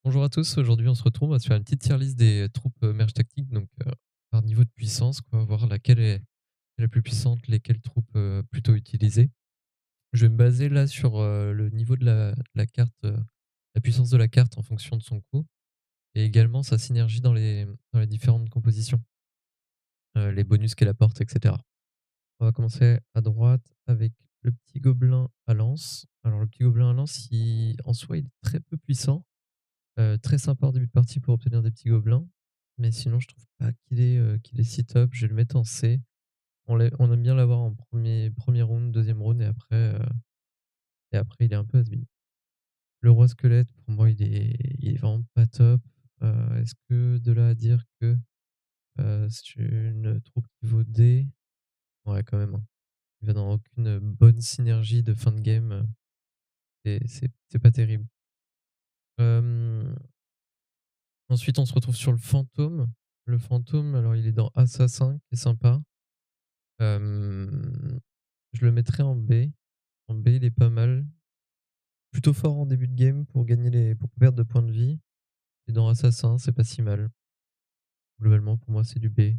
Bonjour à tous, aujourd'hui on se retrouve, on va se faire une petite tier list des troupes merge tactiques, donc par niveau de puissance, quoi, voir laquelle est la plus puissante, lesquelles troupes plutôt utilisées. Je vais me baser là sur le niveau de la carte, la puissance de la carte en fonction de son coût, et également sa synergie dans les différentes compositions, les bonus qu'elle apporte, etc. On va commencer à droite avec le petit gobelin à lance. Alors le petit gobelin à lance, en soi il est très peu puissant. Très sympa en début de partie pour obtenir des petits gobelins, mais sinon je trouve pas qu'il est si top. Je vais le mettre en C. On aime bien l'avoir en premier round, deuxième round et après il est un peu has-been. Le roi squelette pour moi il est vraiment pas top. Est-ce que de là à dire que, c'est une troupe qui vaut D? Ouais quand même, hein. Il va dans aucune bonne synergie de fin de game, c'est pas terrible. Hem Ensuite, on se retrouve sur le fantôme. Le fantôme, alors il est dans Assassin, qui est sympa. Hem, je le mettrais en B. En B, il est pas mal. Plutôt fort en début de game pour pas perdre de points de vie. Et dans Assassin, c'est pas si mal. Globalement, pour moi, c'est du B.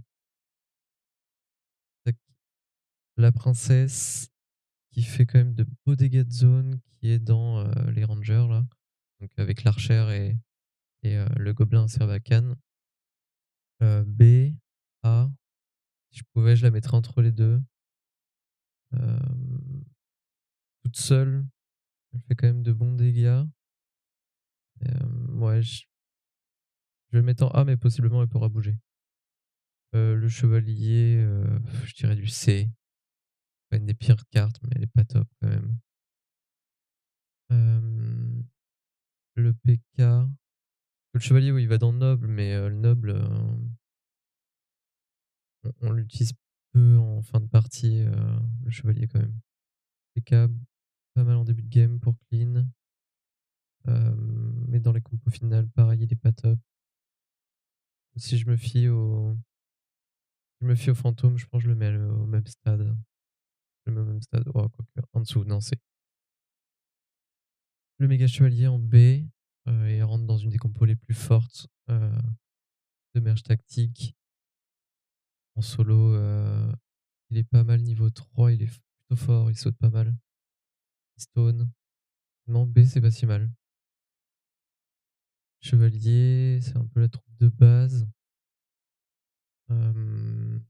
Tac. La princesse, qui fait quand même de beaux dégâts de zone, qui est dans les rangers là. Donc avec l'archère et le gobelin Servacan. B, A. Si je pouvais, je la mettrais entre les deux. Hem Toute seule, elle fait quand même de bons dégâts. Ouais, je vais le mettre en A, mais possiblement elle pourra bouger. Le chevalier, je dirais du C. Pas une des pires cartes, mais elle est pas top quand même. Hem, le PK, le chevalier, oui, il va dans le noble, mais le noble, on l'utilise peu en fin de partie, le chevalier quand même. PK, pas mal en début de game pour clean. Mais dans les compos finales, pareil, il est pas top. Si je me fie au fantôme, je pense que je le mets au même stade. Je le mets au même stade. Oh, quoique, en dessous, non, c'est le méga chevalier en B, et il rentre dans une des compos les plus fortes de merge tactique. En solo, il est pas mal niveau 3, il est plutôt fort, il saute pas mal. Stone. Non, B, c'est pas si mal. Chevalier, c'est un peu la troupe de base. Euh,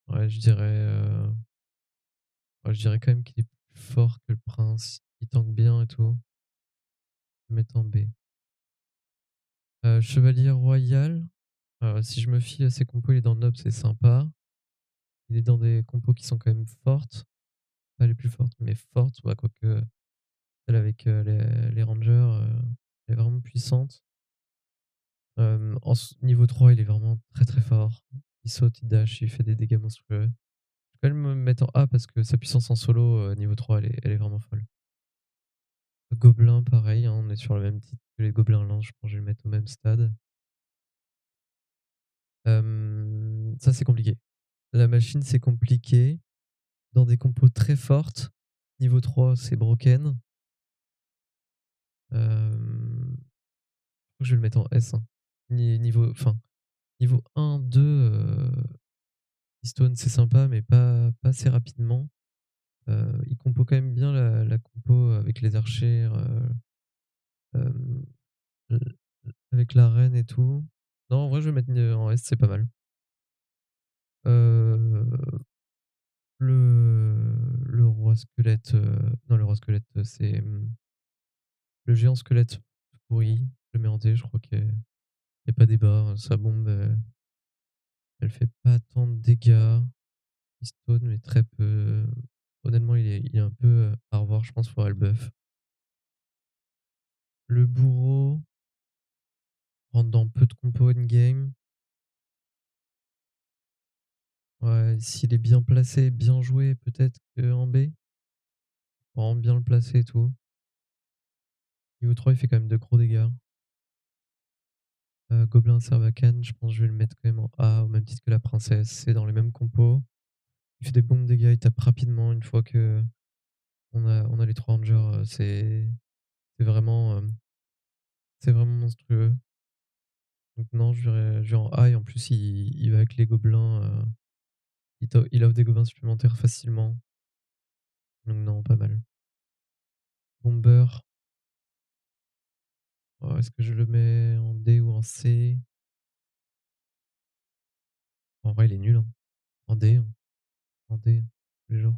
ouais, je dirais quand même qu'il est plus fort que le prince. Il tank bien et tout. Je vais le mettre en B. Chevalier royal. Si je me fie à ses compos, il est dans Nob, c'est sympa. Il est dans des compos qui sont quand même fortes. Pas les plus fortes, mais fortes. Ouais, quoique celle avec les rangers, elle est vraiment puissante. Niveau 3, il est vraiment très très fort. Il saute, il dash, il fait des dégâts monstrueux. Je vais quand même me mettre en A parce que sa puissance en solo, niveau 3, elle est vraiment folle. Gobelin, pareil, hein, on est sur le même titre que les gobelins lance. Je pense que je vais le mettre au même stade. Ça, c'est compliqué. La machine, c'est compliqué. Dans des compos très fortes. Niveau 3, c'est broken. Je vais le mettre en S, hein. Niveau 1, 2, Keystone, c'est sympa, mais pas assez rapidement. Il compo quand même bien la compo avec les archers, avec la reine et tout. Non, en vrai, je vais mettre en S, c'est pas mal. Euh, le roi squelette, non, le roi squelette, c'est le géant squelette pourri. Je le mets en D, je crois qu'il y a pas débat, hein. Sa bombe, elle fait pas tant de dégâts. Il stone, mais très peu. Honnêtement, il est un peu à revoir, je pense, qu'il faudra le buff. Le bourreau rentre dans peu de compos in-game. Ouais, s'il est bien placé, bien joué, peut-être qu'en B. Vraiment bien le placer et tout. Niveau 3, il fait quand même de gros dégâts. Gobelin Servacan, je pense que je vais le mettre quand même en A, au même titre que la princesse. C'est dans les mêmes compos. Il fait des bons dégâts, il tape rapidement une fois que on a les trois rangers. C'est vraiment C'est vraiment monstrueux. Donc non, je vais en A et en plus il va avec les gobelins, il offre des gobelins supplémentaires facilement. Donc non, pas mal. Bomber, est-ce que je le mets en D ou en C? En vrai, il est nul, hein. En D, hein. En D, tous les jours.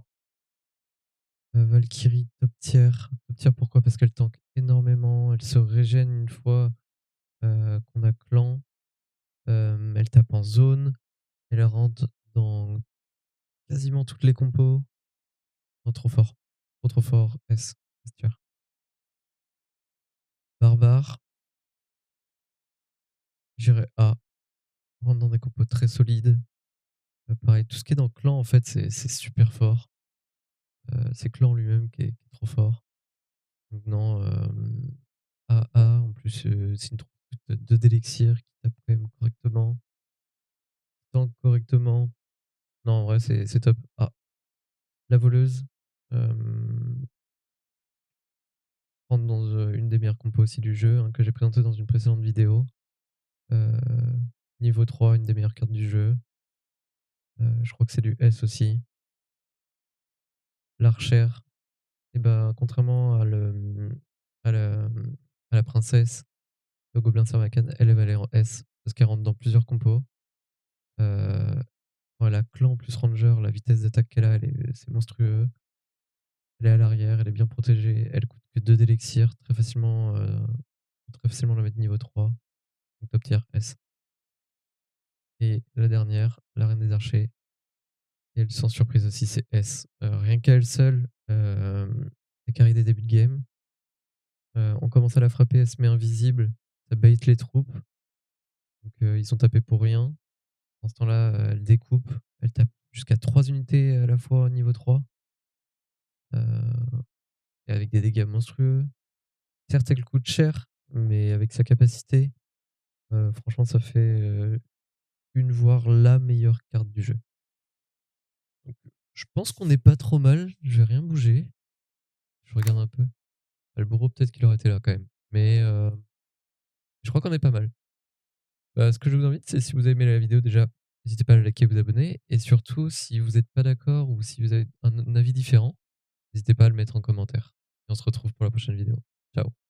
Valkyrie top tier. Top tier pourquoi? Parce qu'elle tank énormément, elle se régène une fois, qu'on a clan. Elle tape en zone, elle rentre dans quasiment toutes les compos. Non, trop fort. Trop, trop fort. S. S tier. Barbare, j'irais A. Rentre dans des compos très solides. Pareil, tout ce qui est dans clan, en fait, c'est super fort. C'est clan lui-même qui est trop fort. Donc non, A, en plus, c'est une troupe de 2 d'élixir qui tape quand même correctement, tank correctement. Non, en vrai, c'est top. A. La voleuse, rentre dans, une des meilleures compos aussi du jeu, hein, que j'ai présenté dans une précédente vidéo. Heu, Niveau 3, une des meilleures cartes du jeu. Je crois que c'est du S aussi. L'archère, et ben, contrairement à le, à la princesse, le gobelin Sarbacane, elle va aller en S parce qu'elle rentre dans plusieurs compos. Voilà, clan plus ranger, la vitesse d'attaque qu'elle a, c'est monstrueux. Elle est à l'arrière, elle est bien protégée, elle coûte que 2 d'élixir, très facilement la mettre niveau 3, donc top tier S. Et la dernière, la reine des archers, et elle sans surprise aussi, c'est S. Rien qu'à elle seule, elle carry des débuts de game. On commence à la frapper, elle se met invisible, ça bait les troupes, donc ils sont tapés pour rien. Dans ce temps-là, elle découpe, elle tape jusqu'à 3 unités à la fois au niveau 3, heu et avec des dégâts monstrueux. Certes, elle coûte cher, mais avec sa capacité, franchement, ça fait, une voire la meilleure carte du jeu. Donc, je pense qu'on n'est pas trop mal, je vais rien bouger. Je regarde un peu. Le bourreau, peut-être qu'il aurait été là quand même, mais je crois qu'on est pas mal. Bah, ce que je vous invite, c'est si vous avez aimé la vidéo déjà, n'hésitez pas à liker et vous abonner, et surtout si vous êtes pas d'accord ou si vous avez un avis différent, n'hésitez pas à le mettre en commentaire et on se retrouve pour la prochaine vidéo. Ciao.